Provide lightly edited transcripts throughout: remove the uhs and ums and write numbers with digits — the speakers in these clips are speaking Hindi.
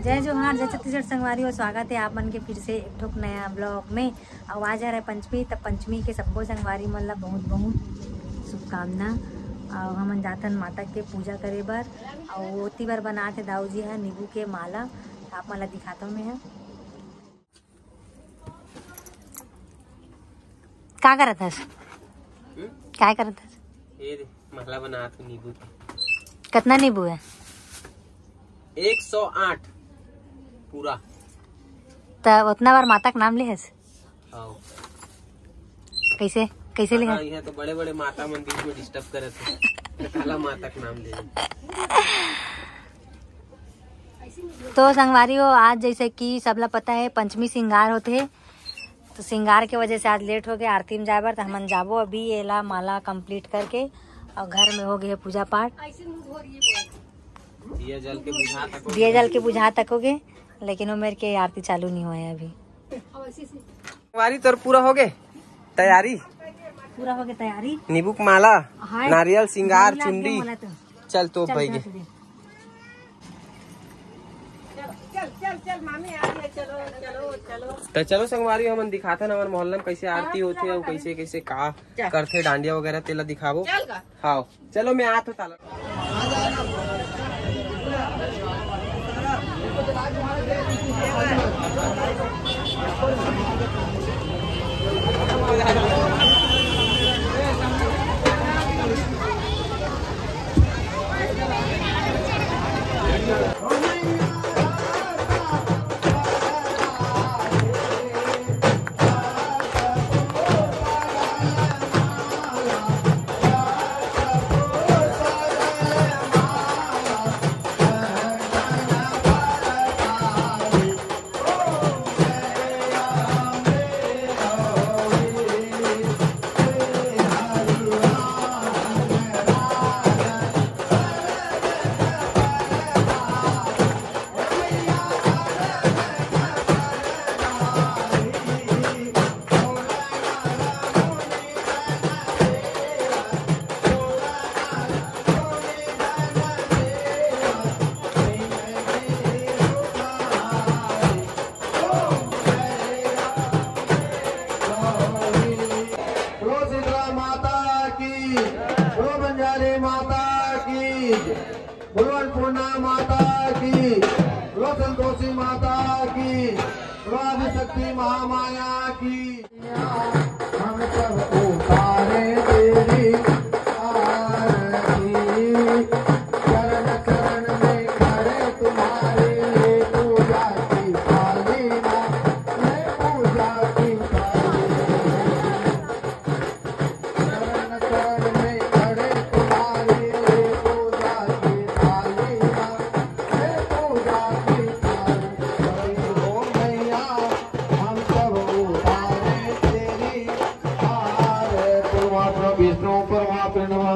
जय जोहार, जय छत्तीसगढ़ संगवारी और स्वागत है आप मन के फिर से एक ठोक नया ब्लॉग में। और आज आ रहा है पंचमी, तब पंचमी के सबको संगवारी मन ला बहुत बहुत शुभकामना। और हमन जाथन माता के पूजा करे बर और ओती बार बनाते दाऊ जी है नींबू के माला। आप मन ला दिखाता हूँ मैं क्या करत हस, क्या करत हस? ये माला बना तो नींबू। कितना नींबू है? 108 पूरा। तब उतना बार माता का नाम ले हस? कैसे कैसे ले? यहाँ तो बड़े बड़े माता मन बीच में डिस्टर्ब करे थे, काला माता का नाम ले। तो संगवारी हो, आज जैसे कि सबला पता है पंचमी श्रृंगार होते है, तो श्रृंगार के वजह से आज लेट हो गया आरती में जाए बर। तो हमन जाबो अभी एला माला कंप्लीट करके और घर में हो गए पूजा पाठ। दिया जल के बुझा तकोगे, लेकिन वो मेरे के आरती चालू नहीं हुआ है अभी। संगवारी तो पूरा हो गए तैयारी, पूरा हो गया तैयारी। नींबू का माला, नारियल, श्रृंगार, चुंडी। चल तो भाई गे तो चलो संगवारी हमन दिखाते हमारे मोहल्ला में कैसे आरती होती है, कैसे कैसे का करते डांडिया वगैरह तेला दिखाबो। हाँ चलो मैं आता हूँ ताला। पूर्णा माता की, संतोषी माता की, शक्ति महामाया की। हम सब उतारे तेरी आरती, चरण चरण में खड़े तुम्हारे, पूजा की थाली में पूजा की थाली, चरण चरण में खड़े तुम्हारे, पूजा की थाली में पूजा की थाली। ओ मैया हम सब उतारे तेरी आरती। परमात्मा विष्णु परमात्मा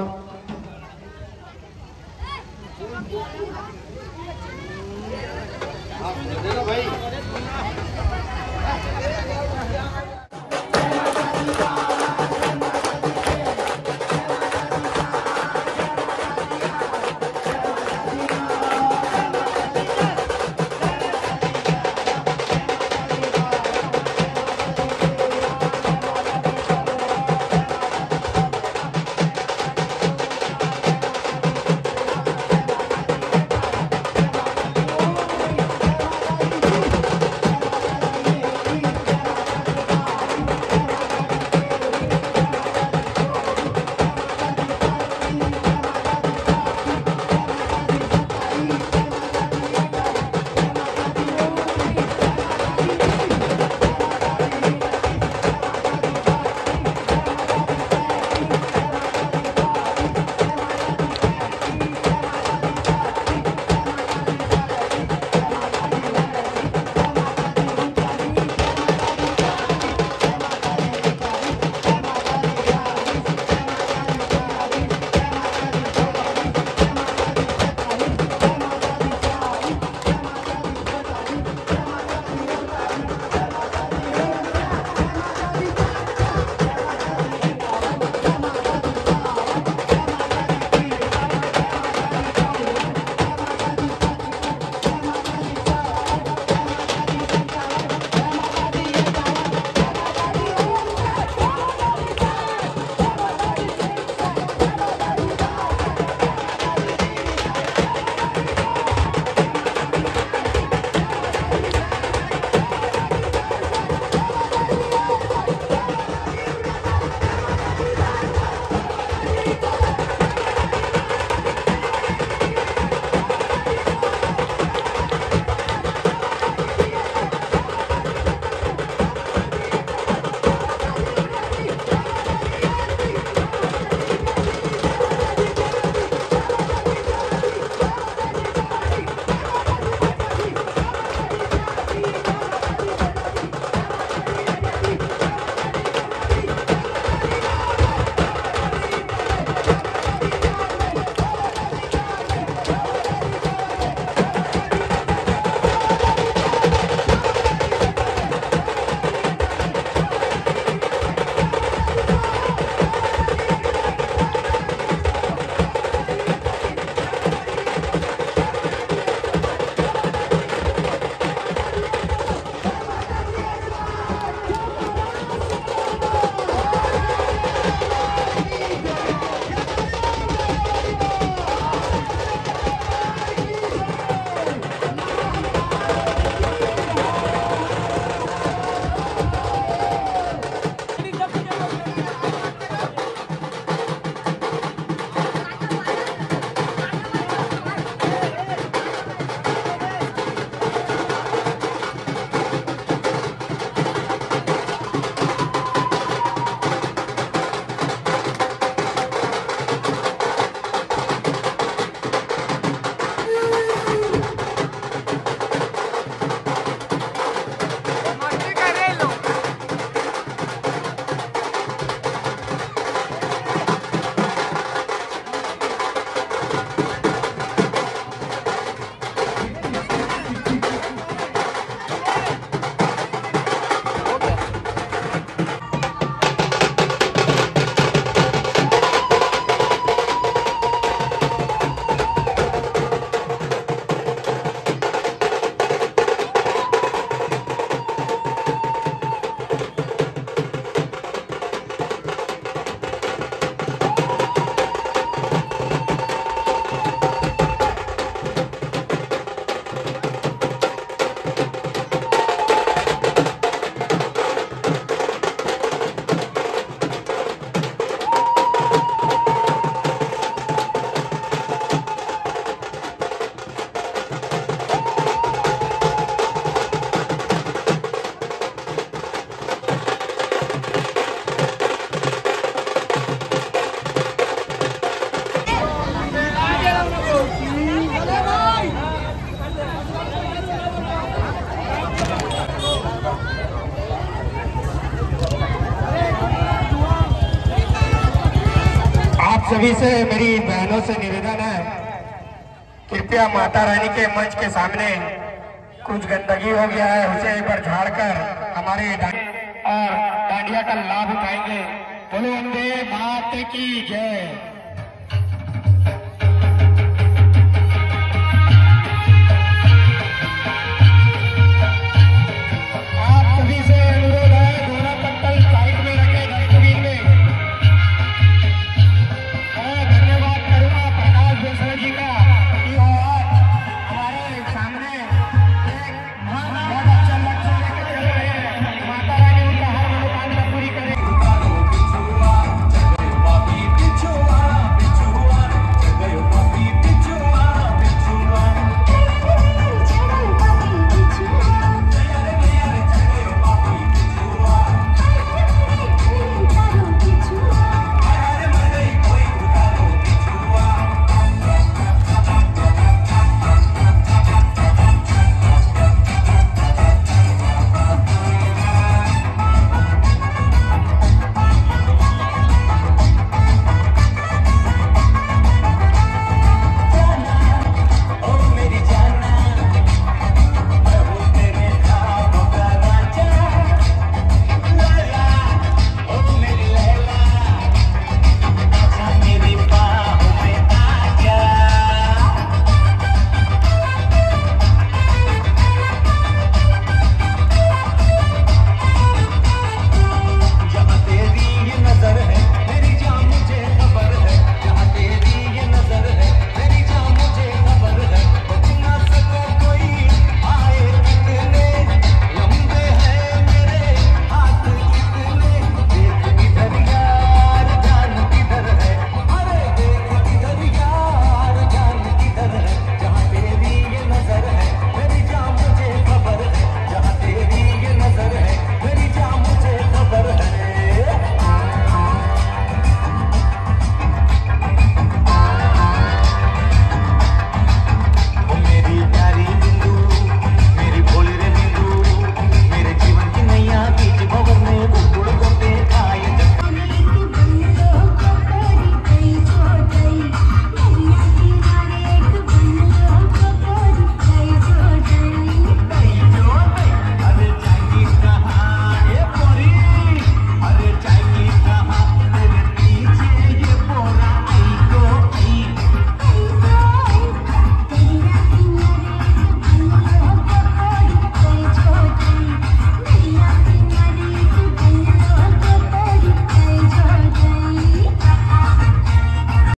सभी से, मेरी बहनों से निवेदन है, कृपया माता रानी के मंच के सामने कुछ गंदगी हो गया है, उसे एक बार झाड़कर हमारे और डांडिया का लाभ उठाएंगे। बोलो वंदे मातरम की जय।